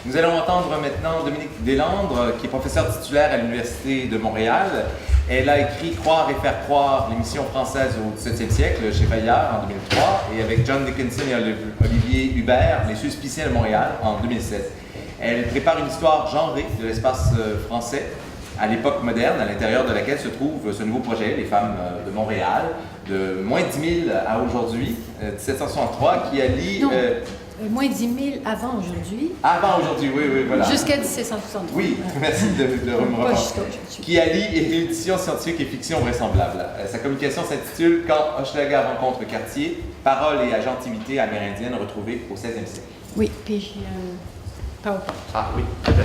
Nous allons entendre maintenant Dominique Deslandres, qui est professeure titulaire à l'Université de Montréal. Elle a écrit Croire et faire croire, l'émission française au XVIIe siècle, chez Fayard en 2003, et avec John Dickinson et Olivier Hubert, Les Suspiciens de Montréal en 2007. Elle prépare une histoire genrée de l'espace français à l'époque moderne, à l'intérieur de laquelle se trouve ce nouveau projet, Les femmes de Montréal, de moins 10 000 à aujourd'hui, 1763, qui allie... moins 10 000 avant aujourd'hui. Avant aujourd'hui, oui, voilà. Jusqu'à 1763. Oui, merci de me reprendre. Qui allie érudition scientifique et fiction vraisemblable. Sa communication s'intitule Quand Hochelaga rencontre Cartier, paroles et agentivité amérindienne retrouvées au 16e siècle. Oui, puis j'ai un PowerPoint. Ah oui, tout à fait.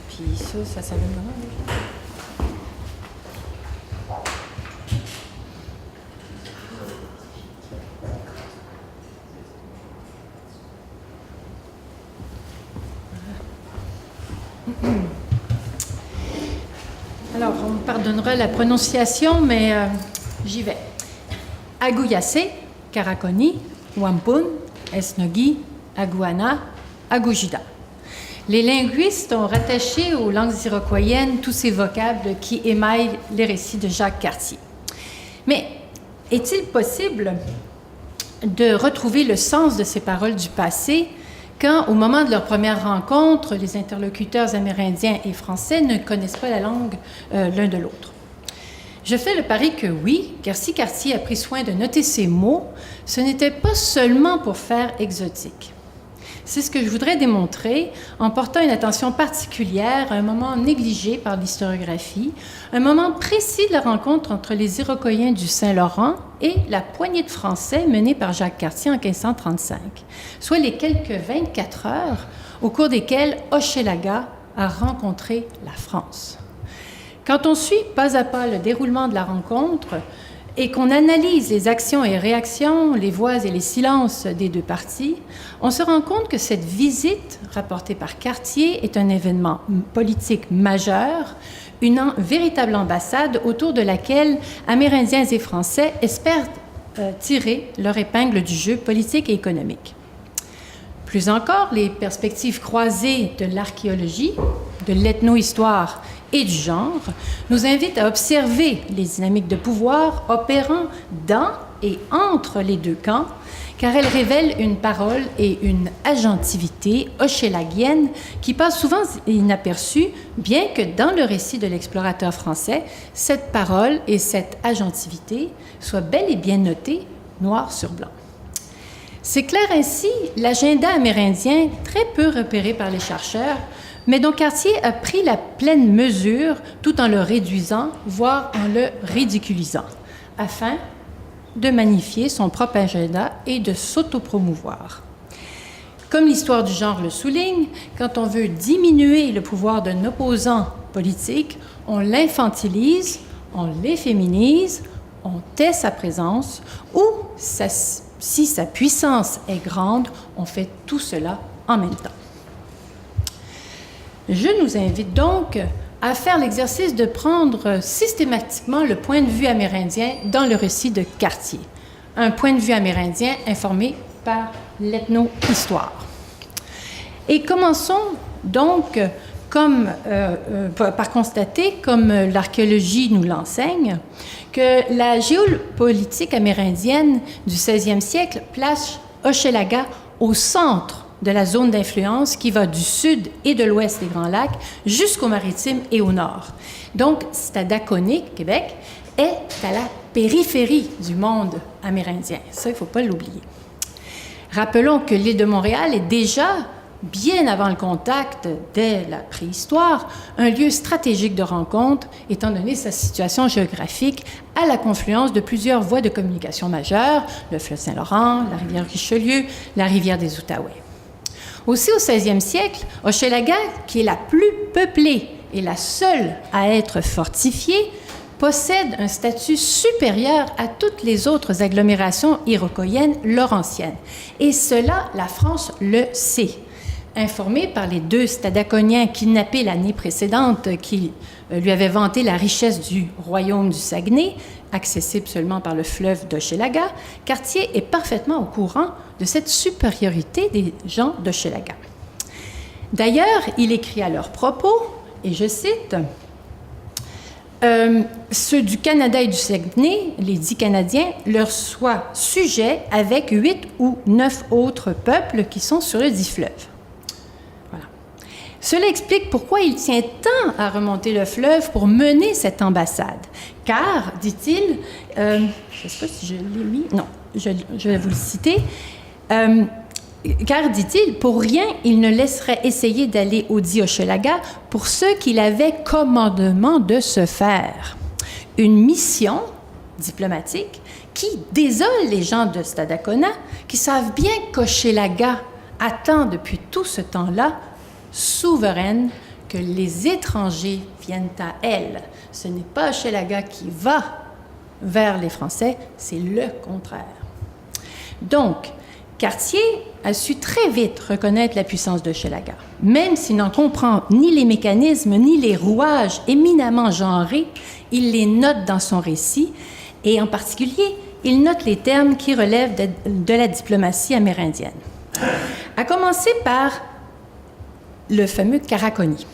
Puis ça s'allume comment déjà? Alors, on me pardonnera la prononciation, mais j'y vais. Aguyase, Karakoni, Wampun, Esnogi, Aguana, Agujida. Les linguistes ont rattaché aux langues iroquoiennes tous ces vocables qui émaillent les récits de Jacques Cartier. Mais est-il possible de retrouver le sens de ces paroles du passé quand, au moment de leur première rencontre, les interlocuteurs amérindiens et français ne connaissent pas la langue l'un de l'autre? Je fais le pari que oui, car si Cartier a pris soin de noter ces mots, ce n'était pas seulement pour faire exotique. C'est ce que je voudrais démontrer en portant une attention particulière à un moment négligé par l'historiographie, un moment précis de la rencontre entre les Iroquoiens du Saint-Laurent et la poignée de Français menée par Jacques Cartier en 1535, soit les quelques 24 heures au cours desquelles Hochelaga a rencontré la France. Quand on suit pas à pas le déroulement de la rencontre et qu'on analyse les actions et réactions, les voix et les silences des deux parties, on se rend compte que cette visite, rapportée par Cartier, est un événement politique majeur, une véritable ambassade autour de laquelle Amérindiens et Français espèrent tirer leur épingle du jeu politique et économique. Plus encore, les perspectives croisées de l'archéologie, de l'ethno-histoire et du genre nous invitent à observer les dynamiques de pouvoir opérant dans et entre les deux camps, car elles révèlent une parole et une agentivité hochelagienne qui passent souvent inaperçues, bien que dans le récit de l'explorateur français, cette parole et cette agentivité soient bel et bien notées noir sur blanc. C'est clair ainsi l'agenda amérindien, très peu repéré par les chercheurs, mais dont Cartier a pris la pleine mesure tout en le réduisant, voire en le ridiculisant, afin de magnifier son propre agenda et de s'autopromouvoir. Comme l'histoire du genre le souligne, quand on veut diminuer le pouvoir d'un opposant politique, on l'infantilise, on l'efféminise, on tait sa présence, ou, si sa puissance est grande, on fait tout cela en même temps. Je nous invite donc à faire l'exercice de prendre systématiquement le point de vue amérindien dans le récit de Cartier. Un point de vue amérindien informé par l'ethno-histoire. Et commençons donc par constater, comme l'archéologie nous l'enseigne, que la géopolitique amérindienne du 16e siècle place Hochelaga au centre de la zone d'influence qui va du sud et de l'ouest des Grands Lacs jusqu'au maritime et au nord. Donc, Stadacone, Québec, est à la périphérie du monde amérindien. Ça, il ne faut pas l'oublier. Rappelons que l'île de Montréal est déjà, bien avant le contact dès la préhistoire, un lieu stratégique de rencontre, étant donné sa situation géographique à la confluence de plusieurs voies de communication majeures, le fleuve Saint-Laurent, la rivière Richelieu, la rivière des Outaouais. Aussi, au 16e siècle, Hochelaga, qui est la plus peuplée et la seule à être fortifiée, possède un statut supérieur à toutes les autres agglomérations iroquoiennes laurentiennes. Et cela, la France le sait. Informé par les deux Stadaconiens kidnappés l'année précédente qui lui avaient vanté la richesse du royaume du Saguenay, accessible seulement par le fleuve d'Hochelaga, Cartier est parfaitement au courant de cette supériorité des gens d'Hochelaga. D'ailleurs, il écrit à leur propos, et je cite, ceux du Canada et du Saguenay, les 10 Canadiens, leur soient sujets avec 8 ou 9 autres peuples qui sont sur le dit fleuve. Voilà. Cela explique pourquoi il tient tant à remonter le fleuve pour mener cette ambassade. Car, dit-il, je ne sais pas si je l'ai mis, non, je vais vous le citer, car, dit-il, pour rien, il ne laisserait essayer d'aller au dit Hochelaga pour ceux qu'il avait commandement de se faire. Une mission diplomatique qui désole les gens de Stadacona, qui savent bien qu'Hochelaga attend depuis tout ce temps-là, souveraine, que les étrangers viennent à elle. Ce n'est pas Hochelaga qui va vers les Français, c'est le contraire. Donc, Cartier a su très vite reconnaître la puissance d'Hochelaga, même s'il n'en comprend ni les mécanismes ni les rouages éminemment genrés, il les note dans son récit, et en particulier, il note les termes qui relèvent de la diplomatie amérindienne. À commencer par le fameux Caraconi,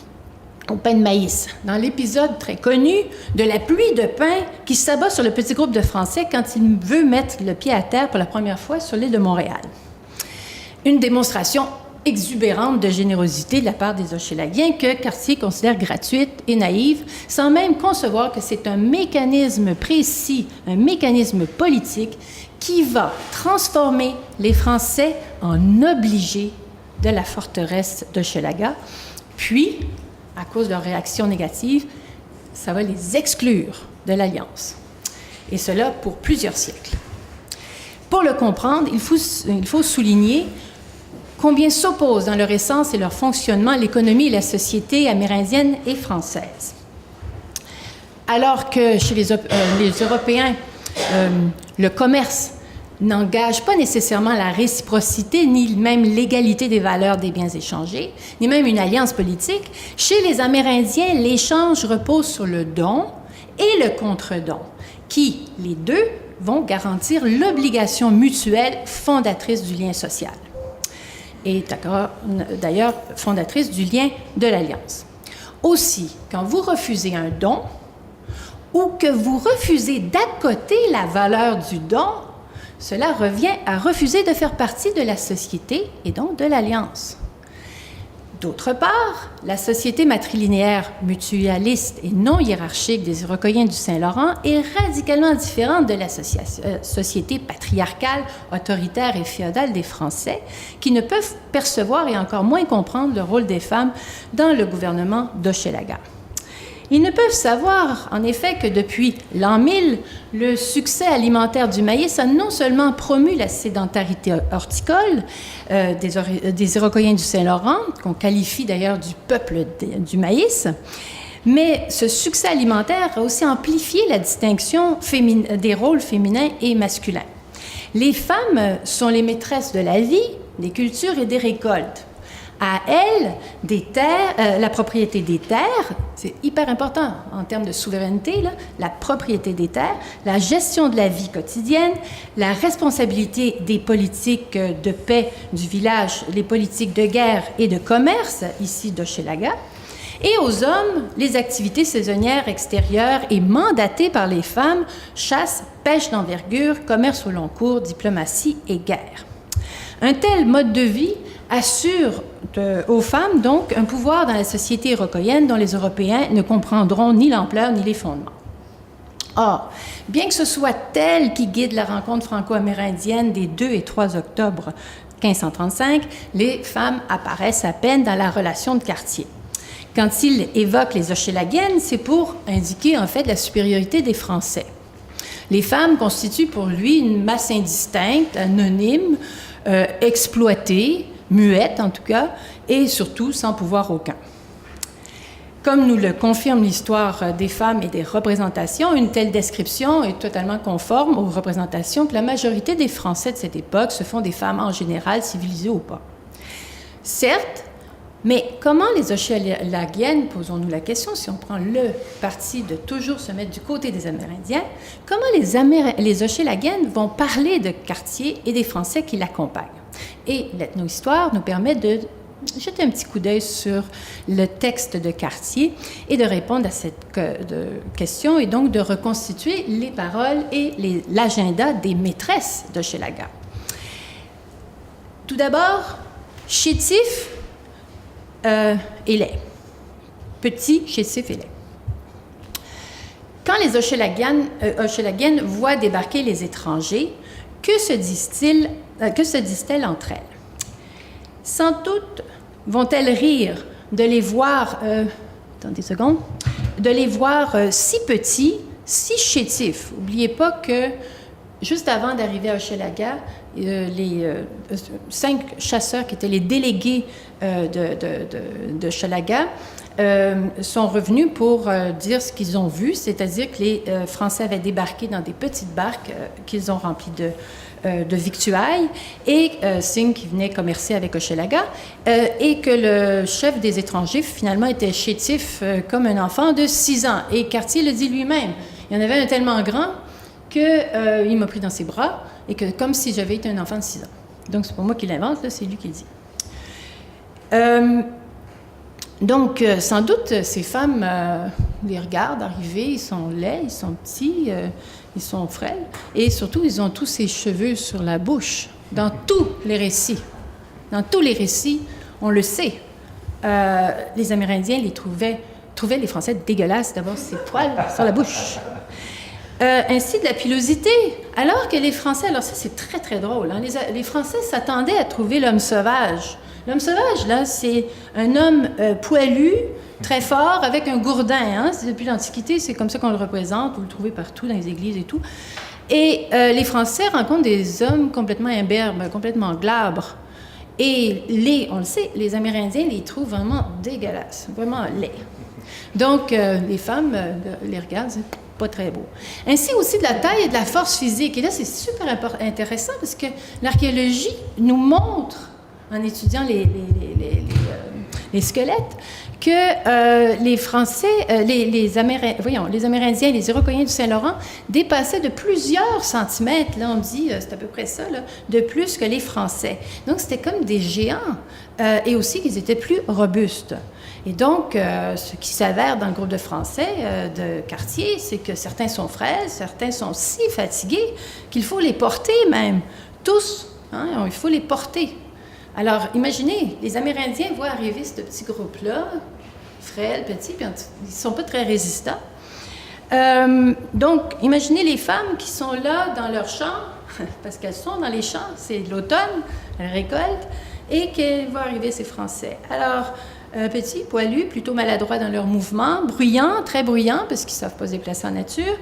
au pain de maïs, dans l'épisode très connu de la pluie de pain qui s'abat sur le petit groupe de Français quand il veut mettre le pied à terre pour la première fois sur l'île de Montréal. Une démonstration exubérante de générosité de la part des Hochelagiens que Cartier considère gratuite et naïve, sans même concevoir que c'est un mécanisme précis, un mécanisme politique qui va transformer les Français en obligés de la forteresse d'Hochelaga, puis à cause de leur réaction négative, ça va les exclure de l'Alliance. Et cela pour plusieurs siècles. Pour le comprendre, il faut souligner combien s'opposent dans leur essence et leur fonctionnement l'économie et la société amérindienne et française. Alors que chez les Européens, le commerce n'engage pas nécessairement la réciprocité, ni même l'égalité des valeurs des biens échangés, ni même une alliance politique. Chez les Amérindiens, l'échange repose sur le don et le contre-don, qui, les deux, vont garantir l'obligation mutuelle fondatrice du lien social. Et d'ailleurs fondatrice du lien de l'Alliance. Aussi, quand vous refusez un don, ou que vous refusez d'accoter la valeur du don, cela revient à refuser de faire partie de la société et donc de l'Alliance. D'autre part, la société matrilinéaire mutualiste et non hiérarchique des Iroquoiens du Saint-Laurent est radicalement différente de la société patriarcale, autoritaire et féodale des Français, qui ne peuvent percevoir et encore moins comprendre le rôle des femmes dans le gouvernement d'Hochelaga. Ils ne peuvent savoir, en effet, que depuis l'an 1000, le succès alimentaire du maïs a non seulement promu la sédentarité horticole des Iroquoiens du Saint-Laurent, qu'on qualifie d'ailleurs du peuple du maïs, mais ce succès alimentaire a aussi amplifié la distinction des rôles féminins et masculins. Les femmes sont les maîtresses de la vie, des cultures et des récoltes. À elles, la propriété des terres, c'est hyper important en termes de souveraineté, là, la propriété des terres, la gestion de la vie quotidienne, la responsabilité des politiques de paix du village, les politiques de guerre et de commerce, ici d'Hochelaga, et aux hommes, les activités saisonnières extérieures et mandatées par les femmes, chasse, pêche d'envergure, commerce au long cours, diplomatie et guerre. Un tel mode de vie assure aux femmes, donc, un pouvoir dans la société iroquoienne dont les Européens ne comprendront ni l'ampleur ni les fondements. Or, bien que ce soit elle qui guide la rencontre franco-amérindienne des 2 et 3 octobre 1535, les femmes apparaissent à peine dans la relation de Cartier. Quand il évoque les Hochelagiennes, c'est pour indiquer, en fait, la supériorité des Français. Les femmes constituent pour lui une masse indistincte, anonyme, exploitée, muette en tout cas, et surtout sans pouvoir aucun. Comme nous le confirme l'histoire des femmes et des représentations, une telle description est totalement conforme aux représentations que la majorité des Français de cette époque se font des femmes en général, civilisées ou pas. Certes, mais comment les Hochelagiennes, posons-nous la question, si on prend le parti de toujours se mettre du côté des Amérindiens, comment les Hochelagiennes vont parler de Cartier et des Français qui l'accompagnent? Et l'ethnohistoire nous permet de jeter un petit coup d'œil sur le texte de Cartier et de répondre à cette question et donc de reconstituer les paroles et l'agenda des maîtresses d'Hochelaga. Tout d'abord, chétif et laid. Petit, chétif et laid. Quand les Hochelagiennes voient débarquer les étrangers, que se disent-elles entre elles? Sans doute vont-elles rire de les voir, attendez une seconde, de les voir si petits, si chétifs. N'oubliez pas que juste avant d'arriver à Hochelaga, les 5 chasseurs qui étaient les délégués de Hochelaga sont revenus pour dire ce qu'ils ont vu, c'est-à-dire que les Français avaient débarqué dans des petites barques qu'ils ont remplies de victuailles et signe qu'ils venaient commercer avec Hochelaga et que le chef des étrangers finalement était chétif comme un enfant de 6 ans. Et Cartier le dit lui-même, il y en avait un tellement grand qu'il m'a pris dans ses bras et que comme si j'avais été un enfant de 6 ans. Donc c'est pas moi qui l'invente, là, c'est lui qui le dit. Donc, sans doute, ces femmes les regardent arriver, ils sont laids, ils sont petits, ils sont frêles, et surtout, ils ont tous ces cheveux sur la bouche, dans tous les récits. Dans tous les récits, on le sait, les Amérindiens trouvaient les Français dégueulasses, d'abord, ces poils sur la bouche. Ainsi de la pilosité, alors que les Français, alors ça c'est très très drôle, hein, les Français s'attendaient à trouver l'homme sauvage. L'homme sauvage, là, c'est un homme poilu, très fort, avec un gourdin. Hein? Depuis l'Antiquité, c'est comme ça qu'on le représente. Vous le trouvez partout dans les églises et tout. Et les Français rencontrent des hommes complètement imberbes, complètement glabres. Et on le sait, les Amérindiens les trouvent vraiment dégueulasses, vraiment laids. Donc, les femmes les regardent, c'est pas très beau. Ainsi aussi de la taille et de la force physique. Et là, c'est super intéressant parce que l'archéologie nous montre, en étudiant les squelettes, que les Français, les Amérindiens, les Iroquois du Saint-Laurent dépassaient de plusieurs centimètres, là on dit, c'est à peu près ça, là, de plus que les Français. Donc c'était comme des géants, et aussi qu'ils étaient plus robustes. Et donc, ce qui s'avère dans le groupe de Français de Cartier, c'est que certains sont frêles, certains sont si fatigués qu'il faut les porter même, tous, hein, il faut les porter. Alors, imaginez, les Amérindiens voient arriver ce petit groupe-là, frêles, petits, puis ils ne sont pas très résistants. Donc, imaginez les femmes qui sont là dans leurs champs, parce qu'elles sont dans les champs, c'est l'automne, elles récoltent, et qu'elles voient arriver ces Français. Alors, petits, poilus, plutôt maladroits dans leurs mouvements, bruyants, très bruyants, parce qu'ils ne savent pas se déplacer en nature,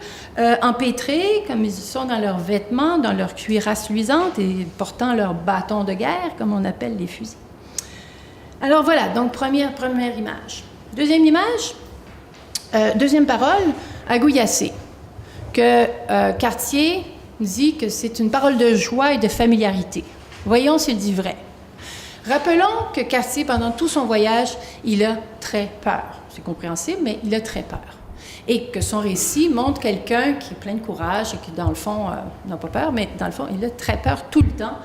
empêtrés, comme ils sont dans leurs vêtements, dans leur cuirasse luisante, et portant leurs bâtons de guerre, comme on appelle les fusils. Alors voilà, donc première image. Deuxième image, deuxième parole, agouillassé, que Cartier dit que c'est une parole de joie et de familiarité. Voyons s'il dit vrai. Rappelons que Cartier, pendant tout son voyage, il a très peur. C'est compréhensible, mais il a très peur. Et que son récit montre quelqu'un qui est plein de courage et qui, dans le fond, n'a pas peur, mais dans le fond, il a très peur tout le temps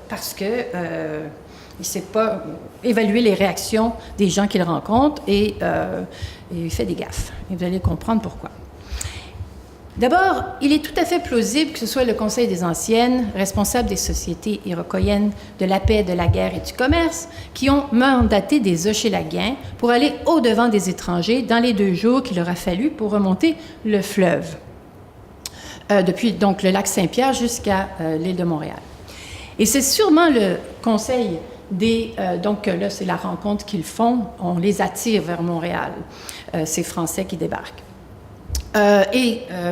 parce que il ne sait pas évaluer les réactions des gens qu'il rencontre et il fait des gaffes. Et vous allez comprendre pourquoi. D'abord, il est tout à fait plausible que ce soit le Conseil des Anciennes, responsable des sociétés iroquoiennes de la paix, de la guerre et du commerce, qui ont mandaté des Hochelagiens pour aller au-devant des étrangers dans les 2 jours qu'il leur a fallu pour remonter le fleuve, depuis donc le lac Saint-Pierre jusqu'à l'île de Montréal. Et c'est sûrement le Conseil donc là, c'est la rencontre qu'ils font, on les attire vers Montréal, ces Français qui débarquent.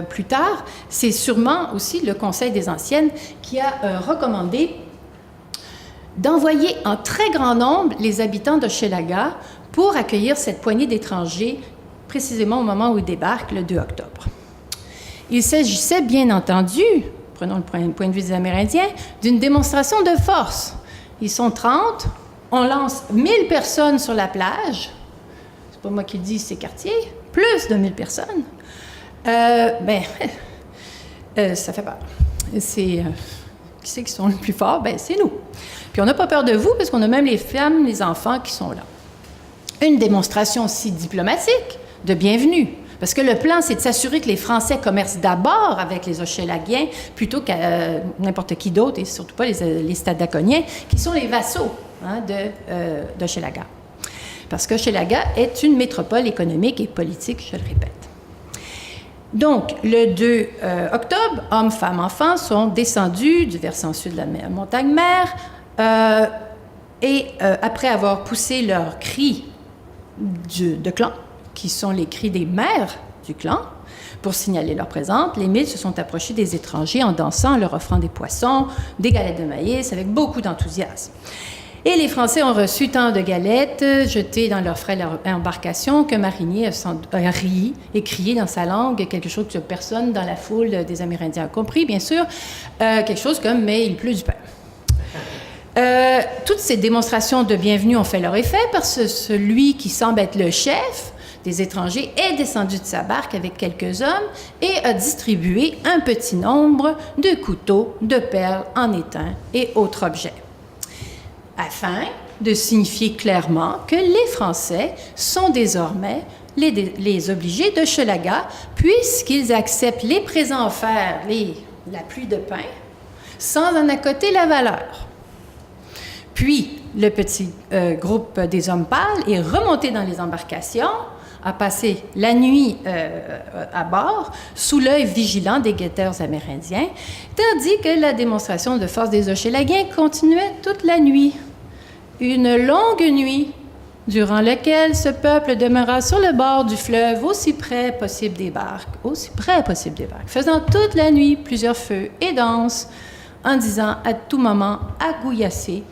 Plus tard, c'est sûrement aussi le Conseil des Anciennes qui a recommandé d'envoyer en très grand nombre les habitants d'Hochelaga pour accueillir cette poignée d'étrangers, précisément au moment où ils débarquent, le 2 octobre. Il s'agissait, bien entendu, prenons le point de vue des Amérindiens, d'une démonstration de force. Ils sont 30, on lance 1000 personnes sur la plage, c'est pas moi qui le dis, c'est Cartier, plus de 1000 personnes. Ça fait peur. Qui c'est qui sont les plus forts? C'est nous. Puis Puis on n'a pas peur de vous parce qu'on a même les femmes, les enfants qui sont là. Une démonstration aussi diplomatique de bienvenue. Parce que le plan, c'est de s'assurer que les Français commercent d'abord avec les Hochelagiens plutôt qu'à n'importe qui d'autre, et surtout pas les Stadaconiens, qui sont les vassaux d'Hochelaga. Parce qu'Hochelaga est une métropole économique et politique, je le répète. Donc, le 2 octobre, hommes, femmes, enfants sont descendus du versant sud de la montagne-mère et après avoir poussé leurs cris de clan, qui sont les cris des mères du clan, pour signaler leur présence, les 1000 se sont approchés des étrangers en dansant, en leur offrant des poissons, des galettes de maïs, avec beaucoup d'enthousiasme. Et les Français ont reçu tant de galettes jetées dans leur frêle embarcation qu'un marinier a ri et crié dans sa langue quelque chose que personne dans la foule des Amérindiens a compris, bien sûr, quelque chose comme « mais il pleut du pain ». Toutes ces démonstrations de bienvenue ont fait leur effet parce que celui qui semble être le chef des étrangers est descendu de sa barque avec quelques hommes et a distribué un petit nombre de couteaux, de perles en étain et autres objets, afin de signifier clairement que les Français sont désormais les obligés d'Hochelaga, puisqu'ils acceptent les présents offerts, la pluie de pain, sans en accoter la valeur. Puis, le petit groupe des hommes pâles est remonté dans les embarcations, a passé la nuit à bord, sous l'œil vigilant des guetteurs amérindiens, tandis que la démonstration de force des Hochelagiens continuait toute la nuit. Une longue nuit, durant laquelle ce peuple demeura sur le bord du fleuve, aussi près possible des barques, faisant toute la nuit plusieurs feux et danses, en disant à tout moment « Agouyassé »,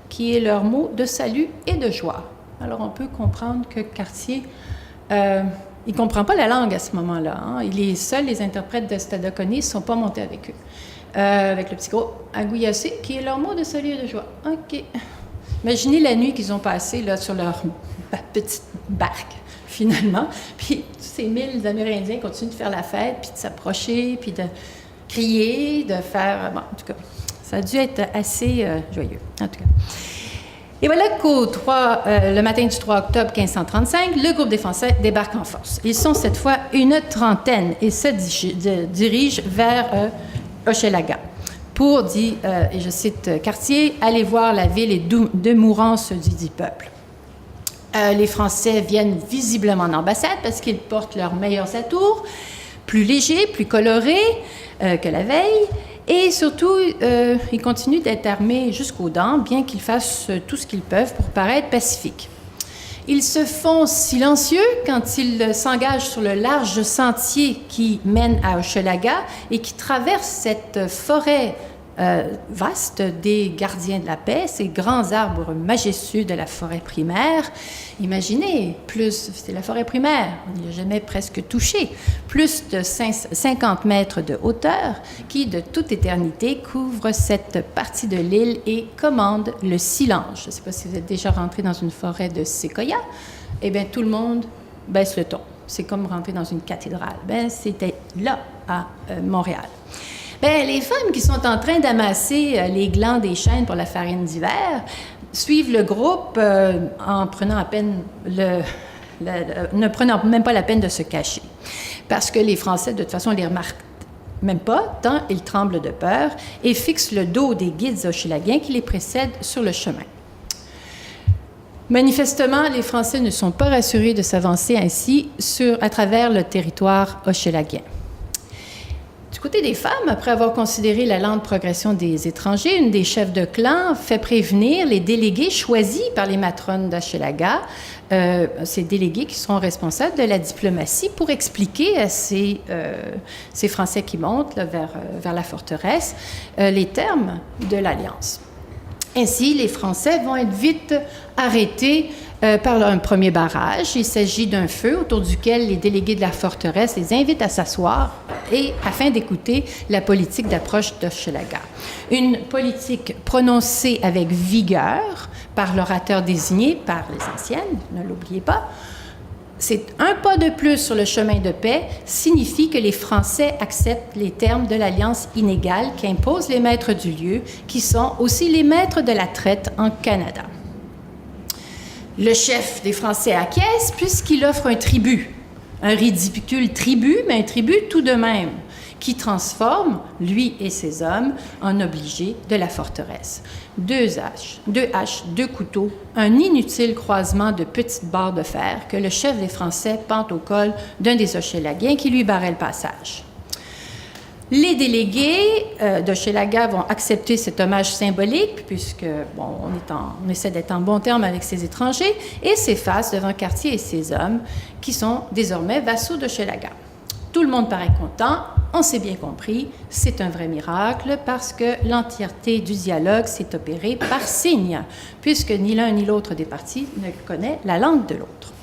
qui est leur mot de salut et de joie. Alors, on peut comprendre que Cartier, il ne comprend pas la langue à ce moment-là. Hein? Seuls les interprètes de Stadacone ne sont pas montés avec eux. Avec le petit gros « Agouyassé », qui est leur mot de salut et de joie. OK. Imaginez la nuit qu'ils ont passée là, sur leur petite barque, finalement. Puis, tous ces 1000 Amérindiens continuent de faire la fête, puis de s'approcher, puis de crier, de faire... Bon, en tout cas, ça a dû être assez joyeux, en tout cas. Et voilà le matin du 3 octobre 1535, le groupe des Français débarque en force. Ils sont cette fois une trentaine et se dirigent vers Hochelaga pour, et je cite Cartier, « aller voir la ville et de mourance du dit peuple ». Les Français viennent visiblement en ambassade parce qu'ils portent leurs meilleurs atours, plus légers, plus colorés que la veille. Et surtout, ils continuent d'être armés jusqu'aux dents, bien qu'ils fassent tout ce qu'ils peuvent pour paraître pacifiques. Ils se font silencieux quand ils s'engagent sur le large sentier qui mène à Hochelaga et qui traverse cette forêt vaste des gardiens de la paix, ces grands arbres majestueux de la forêt primaire. Imaginez, c'est la forêt primaire, on n'y a jamais presque touché, plus de 50 mètres de hauteur qui, de toute éternité, couvre cette partie de l'île et commande le silence. Je ne sais pas si vous êtes déjà rentré dans une forêt de séquoia. Eh bien, tout le monde baisse le ton. C'est comme rentrer dans une cathédrale. Ben, c'était là, à Montréal. Bien, les femmes qui sont en train d'amasser les glands des chênes pour la farine d'hiver suivent le groupe en prenant à peine ne prenant même pas la peine de se cacher. Parce que les Français, de toute façon, ne les remarquent même pas, tant ils tremblent de peur et fixent le dos des guides hochelagiens qui les précèdent sur le chemin. Manifestement, les Français ne sont pas rassurés de s'avancer ainsi à travers le territoire hochelagien. Du côté des femmes, après avoir considéré la lente progression des étrangers, une des chefs de clan fait prévenir les délégués choisis par les matrones d'Hochelaga, ces délégués qui seront responsables de la diplomatie pour expliquer à ces Français qui montent là, vers la forteresse les termes de l'alliance. Ainsi, les Français vont être vite arrêtés par un premier barrage. Il s'agit d'un feu autour duquel les délégués de la forteresse les invitent à s'asseoir afin d'écouter la politique d'approche d'Hochelaga. Une politique prononcée avec vigueur par l'orateur désigné par les anciennes, ne l'oubliez pas, C'est un pas de plus sur le chemin de paix signifie que les Français acceptent les termes de l'alliance inégale qu'imposent les maîtres du lieu, qui sont aussi les maîtres de la traite en Canada. Le chef des Français acquiesce puisqu'il offre un tribut, un ridicule tribut, mais un tribut tout de même, qui transforme, lui et ses hommes, en obligés de la forteresse. 2 haches, 2 couteaux, un inutile croisement de petites barres de fer que le chef des Français pend au col d'un des Hochelagiens qui lui barrait le passage. Les délégués d'Hochelaga vont accepter cet hommage symbolique, puisque, bon, on essaie d'être en bon terme avec ces étrangers, et s'effacent devant Cartier et ses hommes, qui sont désormais vassaux d'Hochelaga. Tout le monde paraît content, on s'est bien compris, c'est un vrai miracle parce que l'entièreté du dialogue s'est opérée par signe, puisque ni l'un ni l'autre des partis ne connaît la langue de l'autre.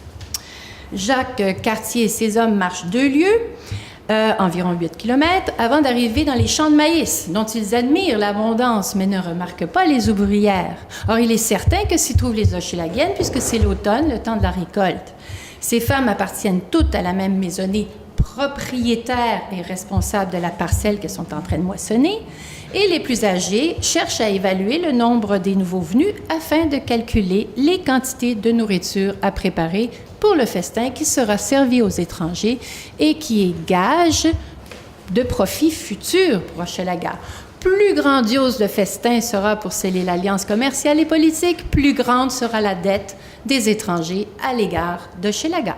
Jacques Cartier et ses hommes marchent 2 lieues, environ 8 km, avant d'arriver dans les champs de maïs, dont ils admirent l'abondance, mais ne remarquent pas les ouvrières. Or, il est certain que s'y trouvent les Hochelagiennes, puisque c'est l'automne, le temps de la récolte. Ces femmes appartiennent toutes à la même maisonnée propriétaires et responsables de la parcelle qu'elles sont en train de moissonner, et les plus âgés cherchent à évaluer le nombre des nouveaux venus afin de calculer les quantités de nourriture à préparer pour le festin qui sera servi aux étrangers et qui est gage de profit futur pour Hochelaga. Plus grandiose le festin sera pour sceller l'alliance commerciale et politique, plus grande sera la dette des étrangers à l'égard d'Hochelaga.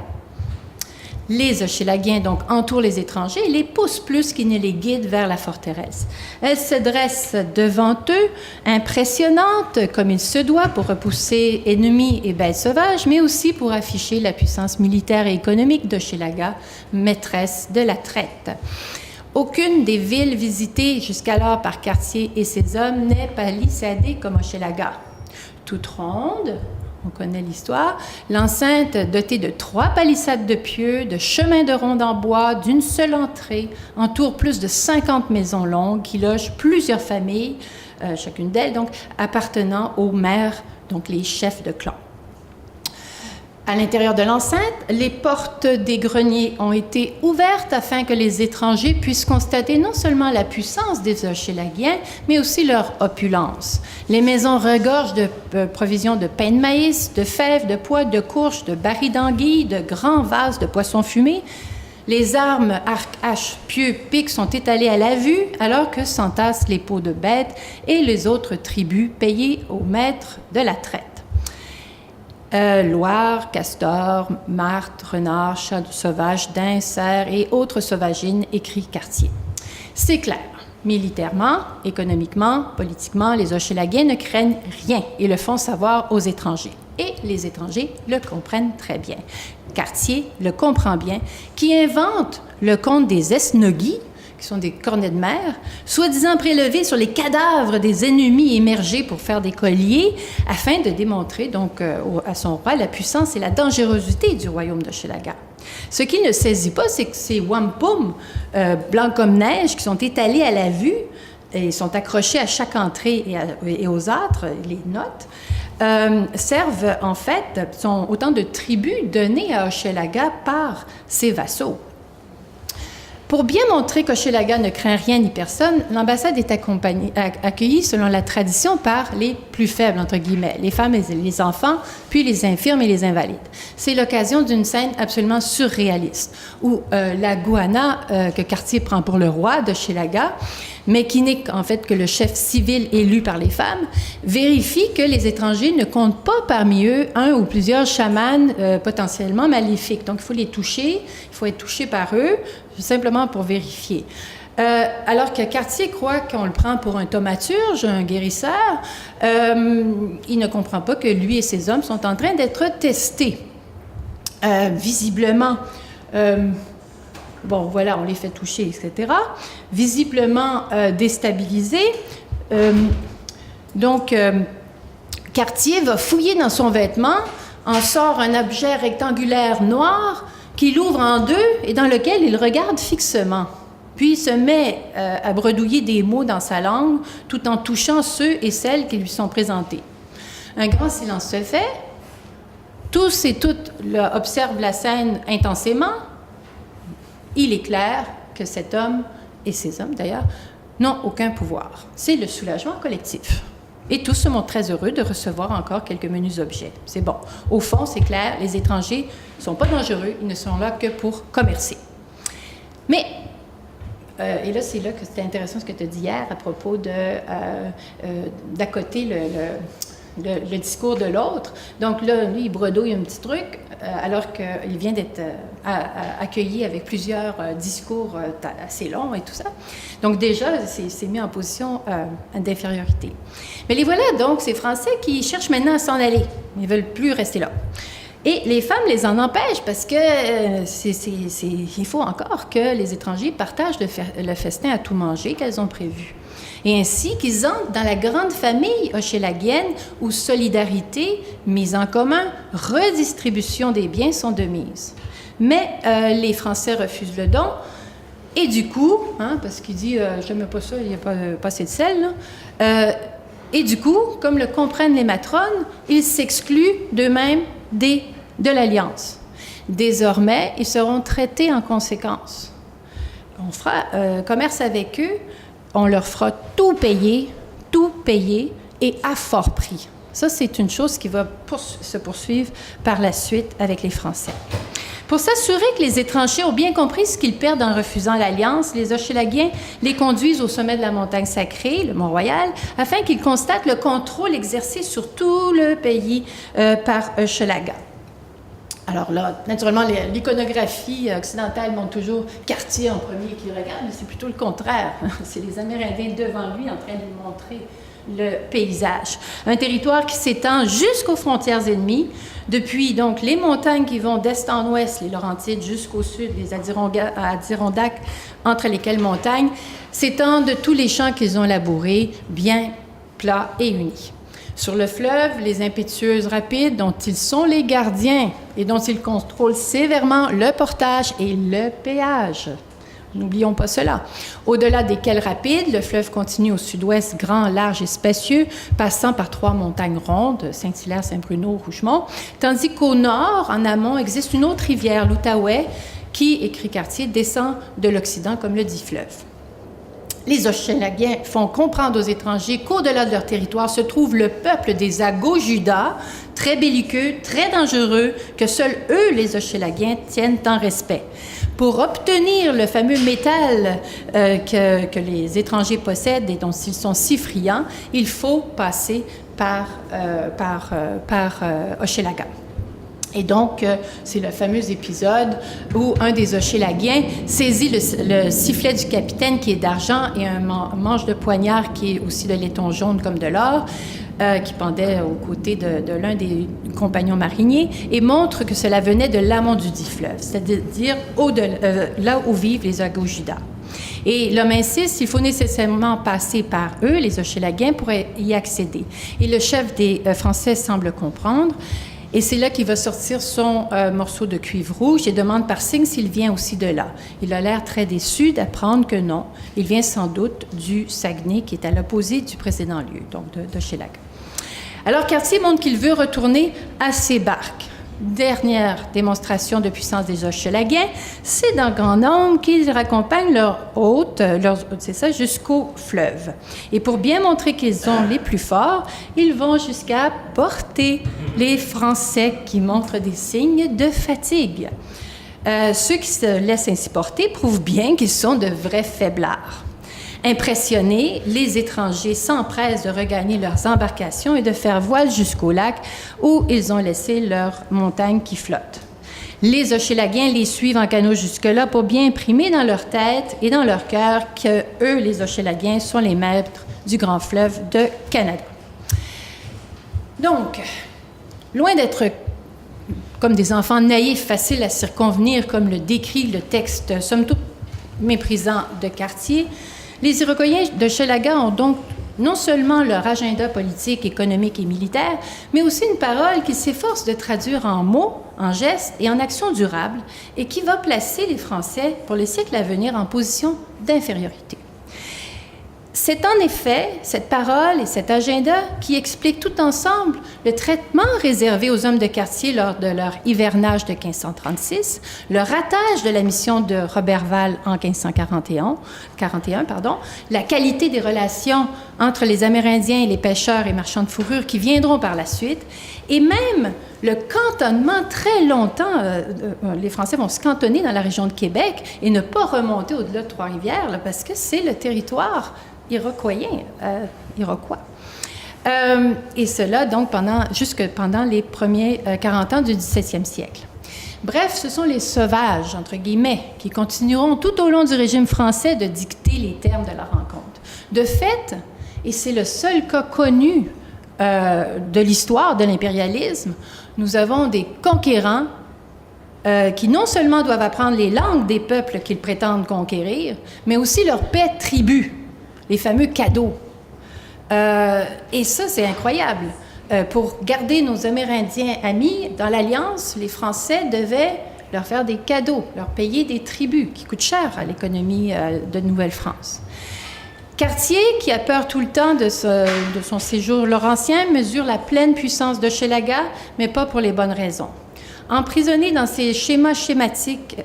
Les Hochelagiens donc entourent les étrangers et les poussent plus qu'ils ne les guident vers la forteresse. Elles se dressent devant eux, impressionnantes comme il se doit pour repousser ennemis et bêtes sauvages, mais aussi pour afficher la puissance militaire et économique d'Hochelaga, maîtresse de la traite. Aucune des villes visitées jusqu'alors par Cartier et ses hommes n'est palissadée comme Hochelaga. Toute ronde, on connaît l'histoire, l'enceinte dotée de 3 palissades de pieux, de chemins de ronde en bois, d'une seule entrée, entoure plus de 50 maisons longues qui logent plusieurs familles, chacune d'elles donc appartenant aux maires, donc les chefs de clan. À l'intérieur de l'enceinte, les portes des greniers ont été ouvertes afin que les étrangers puissent constater non seulement la puissance des Hochelagiens, mais aussi leur opulence. Les maisons regorgent de provisions de pain de maïs, de fèves, de pois, de courges, de barils d'anguilles, de grands vases de poissons fumés. Les armes, arcs, haches, pieux, pics sont étalés à la vue, alors que s'entassent les peaux de bêtes et les autres tributs payés aux maîtres de la traite. Loir, castor, martre, renard, chat sauvage, daim, cerf et autres sauvagines, écrit Cartier. C'est clair. Militairement, économiquement, politiquement, les Hochelagiens ne craignent rien et le font savoir aux étrangers. Et les étrangers le comprennent très bien. Cartier le comprend bien, qui invente le conte des esnogis, qui sont des cornets de mer, soi-disant prélevés sur les cadavres des ennemis émergés pour faire des colliers, afin de démontrer donc à son roi la puissance et la dangerosité du royaume d'Hochelaga. Ce qu'il ne saisit pas, c'est que ces wampum, blancs comme neige, qui sont étalés à la vue et sont accrochés à chaque entrée et aux âtres, les notes, servent en fait, sont autant de tributs donnés à Hochelaga par ses vassaux. Pour bien montrer qu'Hochelaga ne craint rien ni personne, l'ambassade est accueillie selon la tradition par les plus faibles, entre guillemets, les femmes et les enfants, puis les infirmes et les invalides. C'est l'occasion d'une scène absolument surréaliste, où la Gouana que Cartier prend pour le roi d'Hochelaga, mais qui n'est en fait que le chef civil élu par les femmes, vérifie que les étrangers ne comptent pas parmi eux un ou plusieurs chamans potentiellement maléfiques. Donc, il faut les toucher, il faut être touché par eux, simplement pour vérifier. Alors que Cartier croit qu'on le prend pour un thaumaturge, un guérisseur, il ne comprend pas que lui et ses hommes sont en train d'être testés. Visiblement, bon, voilà, on les fait toucher, etc. Visiblement déstabilisés. Donc, Cartier va fouiller dans son vêtement, en sort un objet rectangulaire noir qu'il ouvre en deux et dans lequel il regarde fixement. Puis il se met à bredouiller des mots dans sa langue tout en touchant ceux et celles qui lui sont présentés. Un grand silence se fait Tous et toutes observent la scène intensément. Il est clair que cet homme, et ces hommes d'ailleurs, n'ont aucun pouvoir. C'est le soulagement collectif. Et tous se montrent très heureux de recevoir encore quelques menus objets. C'est bon. Au fond, c'est clair, les étrangers ne sont pas dangereux, ils ne sont là que pour commercer. Mais, et là, c'est là que c'était intéressant ce que tu as dit hier à propos d'accoter le discours de l'autre. Donc là, lui, il bredouille un petit truc, alors qu'il vient d'être accueilli avec plusieurs discours assez longs et tout ça. Donc déjà, c'est mis en position d'infériorité. Mais les voilà donc, ces Français qui cherchent maintenant à s'en aller. Ils ne veulent plus rester là. Et les femmes les en empêchent parce que il faut encore que les étrangers partagent le festin à tout manger qu'elles ont prévu. Et ainsi qu'ils entrent dans la grande famille hochelaguienne où solidarité, mise en commun, redistribution des biens sont de mise. Mais les Français refusent le don. Et du coup, parce qu'il dit « j'aime pas ça, il n'y a pas assez de sel », et du coup, comme le comprennent les matrones, ils s'excluent d'eux-mêmes de l'Alliance. Désormais, ils seront traités en conséquence. On fera commerce avec eux, on leur fera tout payer, et à fort prix. Ça, c'est une chose qui va se poursuivre par la suite avec les Français. Pour s'assurer que les étrangers ont bien compris ce qu'ils perdent en refusant l'alliance, les Hochelaguiens les conduisent au sommet de la montagne sacrée, le Mont-Royal, afin qu'ils constatent le contrôle exercé sur tout le pays par Hochelaga. Alors là, naturellement, l'iconographie occidentale montre toujours Cartier en premier qui regarde, mais c'est plutôt le contraire. C'est les Amérindiens devant lui en train de lui montrer le paysage. Un territoire qui s'étend jusqu'aux frontières ennemies, depuis donc les montagnes qui vont d'est en ouest, les Laurentides, jusqu'au sud, les Adirondacks, entre lesquelles montagnes, s'étendent tous les champs qu'ils ont labourés, bien plats et unis. Sur le fleuve, les impétueuses rapides dont ils sont les gardiens et dont ils contrôlent sévèrement le portage et le péage. N'oublions pas cela. Au-delà desquels rapides, le fleuve continue au sud-ouest, grand, large et spacieux, passant par 3 montagnes rondes, Saint-Hilaire, Saint-Bruno, Rougemont, tandis qu'au nord, en amont, existe une autre rivière, l'Outaouais, qui, écrit Cartier, descend de l'Occident comme le dit fleuve. Les Hochelaguiens font comprendre aux étrangers qu'au-delà de leur territoire se trouve le peuple des Agos-Judas, très belliqueux, très dangereux, que seuls eux, les Hochelaguiens, tiennent en respect. Pour obtenir le fameux métal que les étrangers possèdent et dont ils sont si friands, il faut passer par Hochelaga. Et donc, c'est le fameux épisode où un des Hochelaguiens saisit le sifflet du capitaine qui est d'argent et un manche de poignard qui est aussi de laiton jaune comme de l'or, qui pendait aux côtés de l'un des compagnons mariniers, et montre que cela venait de l'amont du dit fleuve, c'est-à-dire là où vivent les Agos-Judas. Et l'homme insiste, il faut nécessairement passer par eux, les Hochelaguiens, pour y accéder. Et le chef des Français semble comprendre. Et c'est là qu'il va sortir son morceau de cuivre rouge et demande par signe s'il vient aussi de là. Il a l'air très déçu d'apprendre que non. Il vient sans doute du Saguenay, qui est à l'opposé du précédent lieu, donc d'Hochelaga. Alors Cartier montre qu'il veut retourner à ses barques. Dernière démonstration de puissance des Hochelaguiens, c'est dans grand nombre qu'ils raccompagnent leurs hôtes, jusqu'au fleuve. Et pour bien montrer qu'ils sont les plus forts, ils vont jusqu'à porter les Français qui montrent des signes de fatigue. Ceux qui se laissent ainsi porter prouvent bien qu'ils sont de vrais faiblards. Impressionnés, les étrangers s'empressent de regagner leurs embarcations et de faire voile jusqu'au lac où ils ont laissé leurs montagnes qui flottent. Les Hochelaguiens les suivent en canot jusque-là pour bien imprimer dans leur tête et dans leur cœur que eux, les Hochelaguiens, sont les maîtres du grand fleuve de Canada. Donc, loin d'être comme des enfants naïfs, faciles à circonvenir, comme le décrit le texte, somme toute méprisant de Cartier, les Iroquois d'Hochelaga ont donc non seulement leur agenda politique, économique et militaire, mais aussi une parole qu'ils s'efforcent de traduire en mots, en gestes et en actions durables, et qui va placer les Français, pour les siècles à venir, en position d'infériorité. C'est en effet cette parole et cet agenda qui expliquent tout ensemble le traitement réservé aux hommes de quartier lors de leur hivernage de 1536, le ratage de la mission de Roberval en 1541, la qualité des relations entre les Amérindiens et les pêcheurs et marchands de fourrure qui viendront par la suite, et même le cantonnement très longtemps, les Français vont se cantonner dans la région de Québec et ne pas remonter au-delà de Trois-Rivières, là, parce que c'est le territoire iroquois. Et cela, donc, jusque pendant les premiers 40 ans du 17e siècle. Bref, ce sont les sauvages, entre guillemets, qui continueront tout au long du régime français de dicter les termes de la rencontre. De fait, et c'est le seul cas connu de l'histoire de l'impérialisme, nous avons des conquérants qui non seulement doivent apprendre les langues des peuples qu'ils prétendent conquérir, mais aussi leur paix tribut, les fameux cadeaux. Et ça, c'est incroyable. Pour garder nos Amérindiens amis dans l'Alliance, les Français devaient leur faire des cadeaux, leur payer des tributs qui coûtent cher à l'économie de Nouvelle-France. Cartier, qui a peur tout le temps de son séjour laurentien, mesure la pleine puissance d'Hochelaga, mais pas pour les bonnes raisons. Emprisonné dans ses schémas sémantiques,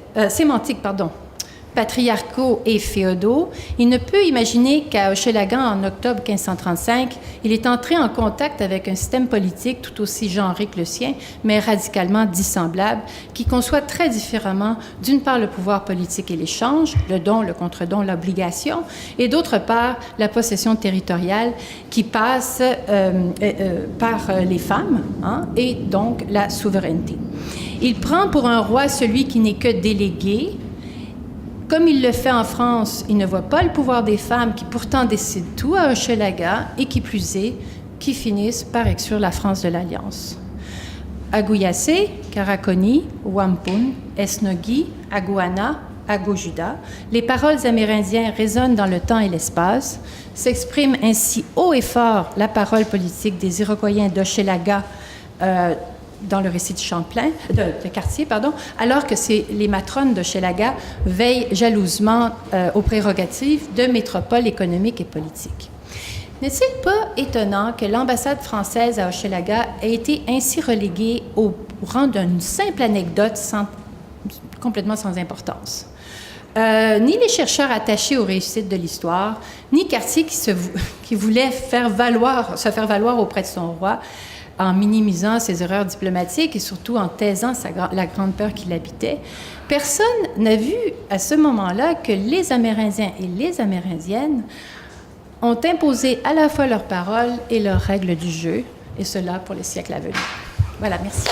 patriarcaux et féodaux, il ne peut imaginer qu'à Hochelaga, en octobre 1535, il est entré en contact avec un système politique tout aussi genré que le sien, mais radicalement dissemblable, qui conçoit très différemment, d'une part, le pouvoir politique et l'échange, le don, le contre-don, l'obligation, et d'autre part, la possession territoriale qui passe par les femmes, et donc la souveraineté. Il prend pour un roi celui qui n'est que délégué. Comme il le fait en France, il ne voit pas le pouvoir des femmes qui pourtant décident tout à Hochelaga et qui plus est, qui finissent par exclure la France de l'Alliance. Aguyacé, Caraconi, Wampun, Esnogi, Aguana, Agojuda, les paroles amérindiennes résonnent dans le temps et l'espace, s'exprime ainsi haut et fort la parole politique des Iroquois d'Hochelaga dans le récit de Cartier, alors que les matrones d'Hochelaga veillent jalousement aux prérogatives de métropole économique et politique. N'est-il pas étonnant que l'ambassade française à Hochelaga ait été ainsi reléguée au rang d'une simple anecdote complètement sans importance? Ni les chercheurs attachés aux réussites de l'histoire, ni Cartier qui voulait se faire valoir auprès de son roi, en minimisant ses erreurs diplomatiques et surtout en taisant la grande peur qui l'habitait. Personne n'a vu à ce moment-là que les Amérindiens et les Amérindiennes ont imposé à la fois leurs paroles et leurs règles du jeu, et cela pour les siècles à venir. Voilà, merci.